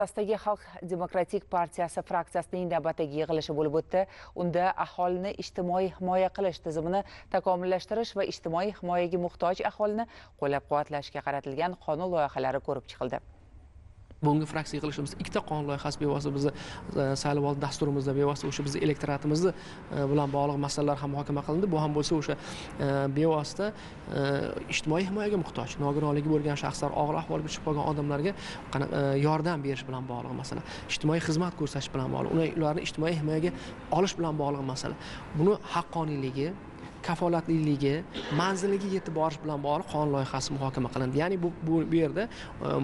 Rossiya Xalq Demokratik partiyasi fraksiyasining navbatdagi yig'ilishi bo'lib o'tdi. Unda aholini ijtimoiy himoya qilish tizimini takomillashtirish va ijtimoiy himoyaga muhtoj aholini qo'llab-quvvatlashga qaratilgan qonun loyihalari ko'rib chiqildi. Bugungi fraksiya yig'ilishimizda ikkita qonun loyihasi bevosita bizni saylovoldi dasturimizda bevosita o'sha bizni elektoratimizni bilan bog'liq masalalar ham muhokama qilindi. Bu ham bo'lsa o'sha bevosita ijtimoiy himoyaga muhtoj, nogironligi bo'lgan shaxslar, og'ir ahvolga tushib qolgan odamlarga yordam berish bilan bog'liq masala, ijtimoiy xizmat ko'rsatish bilan bog'liq, ularni ijtimoiy himoyaga olish bilan bog'liq masala. Buni haqqoniyligi, kafolatliligi, manziliga yetib borish bilan bog'liq qonun loyihasi muhokama qilindi. Ya'ni bu yerda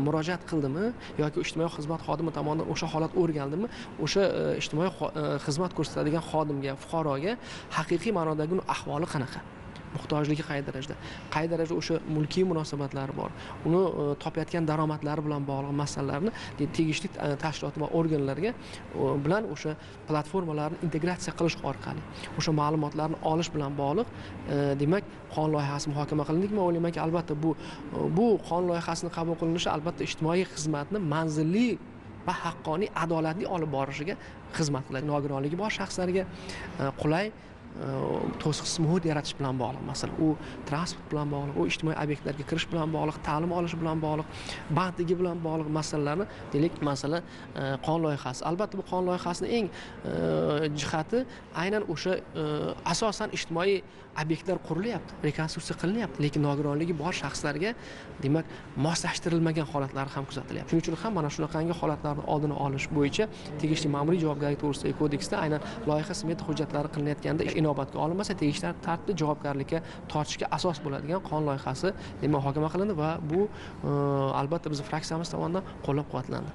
murojaat qildimi yoki ijtimoiy xizmat xodimi tomonidan o'sha holat o'rgandimi, o'sha ijtimoiy xizmat ko'rsatadigan xodimga, fuqaroga haqiqiy ma'nodagi ahvoli qanaqa? Muhtojligi qay darajada o'sha mulkiy munosabatlari bor, uni topayotgan daromadlari bilan bog'liq masalalarni tegishli tashkilot va organlarga bilan o'sha platformalarni integratsiya qilish orqali o'sha ma'lumotlarni olish bilan bog'liq demak qonun loyihasi muhokama qilindik. Men o'ylaymanki, albatta bu qonun loyihasining qabul qilinishi albatta ijtimoiy xizmatni manzilli va haqqoniy, adolatli olib borishiga xizmat qiladi. Nogironligi bor shaxslarga qulay to'siqsiz muhit yaratish bilan bog'liq masala, u transport bilan bog'liq, u ijtimoiy obyektlarga kirish bilan bog'liq, ta'lim olish bilan bog'liq, bandligi bilan bog'liq masalalarni deylik masala qonun loyihasi. Albatta bu qonun loyihasining eng jihati aynan o'sha asosan ijtimoiy obyektlar qurilyapti, rekonstruksiya qilinyapti, lekin nogironligi bor shaxslarga demak moslashtirilmagan holatlar ham kuzatilyapti. Shuning uchun ham mana shunaqangi holatlarni oldini olish bo'yicha tegishli ma'muriy javobgarlik to'g'risidagi kodeksda aynan loyiha smeta hujjatlari qilinayotganda inobatga olinmasa tegishli tartibda javobgarlikka tortishga asos bo'ladigan qonun loyihasi muhokama qilindi va bu albatta bizning fraksiyamiz tomonidan qo'llab-quvvatlandi.